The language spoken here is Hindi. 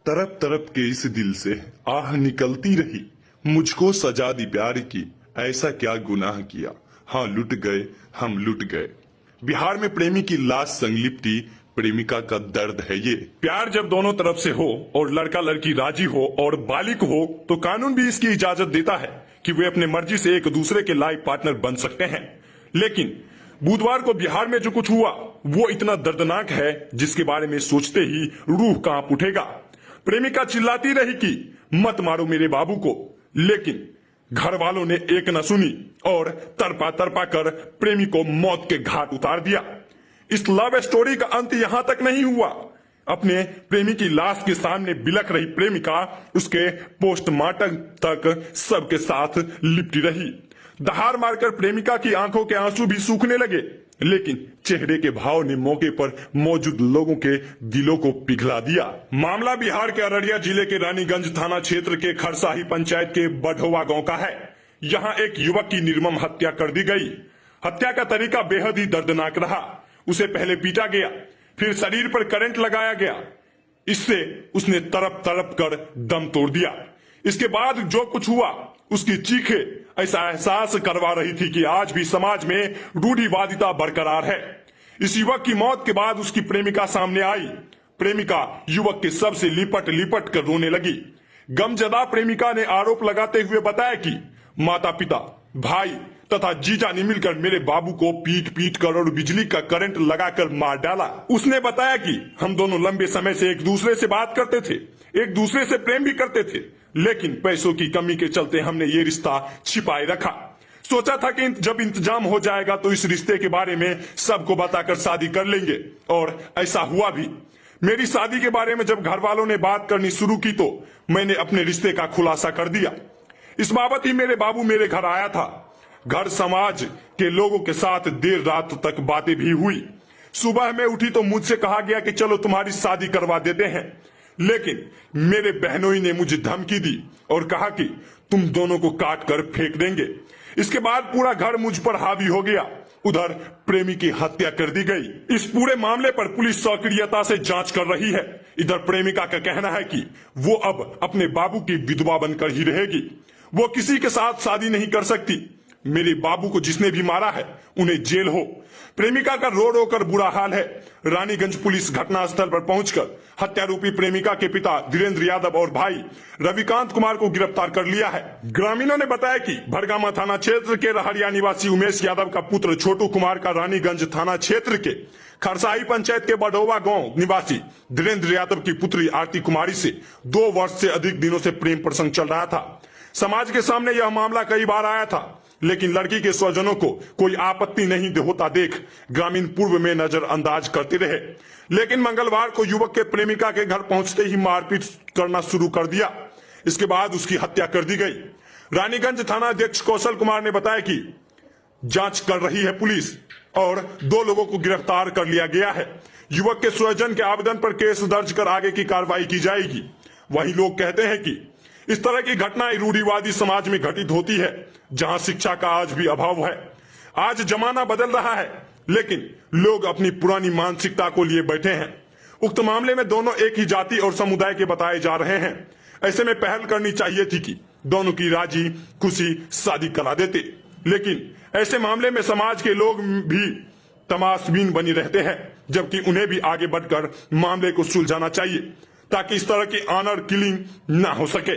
तरफ तरफ के इस दिल से आह निकलती रही, मुझको सजा दी प्यार की, ऐसा क्या गुनाह किया, हाँ लुट गए हम लुट गए। बिहार में प्रेमी की लाश संग लिपटी प्रेमिका का दर्द है ये। प्यार जब दोनों तरफ से हो और लड़का लड़की राजी हो और बालिग हो तो कानून भी इसकी इजाजत देता है कि वे अपने मर्जी से एक दूसरे के लाइफ पार्टनर बन सकते हैं। लेकिन बुधवार को बिहार में जो कुछ हुआ वो इतना दर्दनाक है जिसके बारे में सोचते ही रूह कांप उठेगा। प्रेमिका चिल्लाती रही कि मत मारो मेरे बाबू को, लेकिन घर वालों ने एक न सुनी और तरपा तरपा कर प्रेमी को मौत के घाट उतार दिया। इस लव स्टोरी का अंत यहां तक नहीं हुआ। अपने प्रेमी की लाश के सामने बिलख रही प्रेमिका उसके पोस्टमार्टम तक सबके साथ लिपटी रही। दहाड़ मारकर प्रेमिका की आंखों के आंसू भी सूखने लगे, लेकिन चेहरे के भाव ने मौके पर मौजूद लोगों के दिलों को पिघला दिया। मामला बिहार के अररिया जिले के रानीगंज थाना क्षेत्र के खरसाही पंचायत के बढ़ोवा गांव का है। यहां एक युवक की निर्मम हत्या कर दी गई। हत्या का तरीका बेहद ही दर्दनाक रहा। उसे पहले पीटा गया, फिर शरीर पर करंट लगाया गया। इससे उसने तड़प तड़प कर दम तोड़ दिया। इसके बाद जो कुछ हुआ उसकी चीखें ऐसा एहसास करवा रही थी कि आज भी समाज में रूढ़िवादिता बरकरार है। इस युवक की मौत के बाद उसकी प्रेमिका सामने आई। प्रेमिका युवक के शव से लिपट लिपट कर रोने लगी। गमजदा प्रेमिका ने आरोप लगाते हुए बताया कि माता पिता, भाई तथा जीजा ने मिलकर मेरे बाबू को पीट पीट कर और बिजली का करंट लगाकर मार डाला। उसने बताया कि हम दोनों लंबे समय से एक दूसरे से बात करते थे, एक दूसरे से प्रेम भी करते थे, लेकिन पैसों की कमी के चलते हमने ये रिश्ता छिपाए रखा। सोचा था कि जब इंतजाम हो जाएगा तो इस रिश्ते के बारे में सबको बताकर शादी कर लेंगे, और ऐसा हुआ भी। मेरी शादी के बारे में जब घर वालों ने बात करनी शुरू की तो मैंने अपने रिश्ते का खुलासा कर दिया। इस बाबत ही मेरे बाबू मेरे घर आया था। घर समाज के लोगों के साथ देर रात तक बातें भी हुई। सुबह में उठी तो मुझसे कहा गया कि चलो तुम्हारी शादी करवा देते हैं, लेकिन मेरे बहनों ने मुझे धमकी दी और कहा कि तुम दोनों को काट कर फेंक देंगे। इसके बाद पूरा घर मुझ पर हावी हो गया। उधर प्रेमी की हत्या कर दी गई। इस पूरे मामले पर पुलिस सक्रियता से जांच कर रही है। इधर प्रेमिका का कहना है कि वो अब अपने बाबू की विधवा बनकर ही रहेगी। वो किसी के साथ शादी नहीं कर सकती। मेरे बाबू को जिसने भी मारा है उन्हें जेल हो। प्रेमिका का रो रो कर बुरा हाल है। रानीगंज पुलिस घटनास्थल पर पहुंचकर हत्यारोपी प्रेमिका के पिता धीरेन्द्र यादव और भाई रविकांत कुमार को गिरफ्तार कर लिया है। ग्रामीणों ने बताया कि भरगामा थाना क्षेत्र के रहरिया निवासी उमेश यादव का पुत्र छोटू कुमार का रानीगंज थाना क्षेत्र के खरसाही पंचायत के बढ़ोवा गांव निवासी धीरेन्द्र यादव की पुत्री आरती कुमारी से 2 वर्ष से अधिक दिनों से प्रेम प्रसंग चल रहा था। समाज के सामने यह मामला कई बार आया था, लेकिन लड़की के स्वजनों को कोई आपत्ति नहीं होता देख ग्रामीण पूर्व में नजरअंदाज करते रहे। लेकिन मंगलवार को युवक के प्रेमिका के घर पहुंचते ही मारपीट करना शुरू कर दिया। इसके बाद उसकी हत्या कर दी गई। रानीगंज थाना अध्यक्ष कौशल कुमार ने बताया कि जांच कर रही है पुलिस और 2 लोगों को गिरफ्तार कर लिया गया है। युवक के स्वजन के आवेदन पर केस दर्ज कर आगे की कार्रवाई की जाएगी। वही लोग कहते हैं कि इस तरह की घटनाएं रूढ़िवादी समाज में घटित होती है, जहां शिक्षा का आज भी अभाव है। आज जमाना बदल रहा है, लेकिन लोग अपनी पुरानी मानसिकता को लिए बैठे हैं। उक्त मामले में दोनों एक ही जाति और समुदाय के बताए जा रहे हैं। ऐसे में पहल करनी चाहिए थी कि दोनों की राजी खुशी शादी करा देते, लेकिन ऐसे मामले में समाज के लोग भी तमाशबीन बनी रहते हैं, जबकि उन्हें भी आगे बढ़कर मामले को सुलझाना चाहिए ताकि इस तरह की ऑनर किलिंग ना हो सके।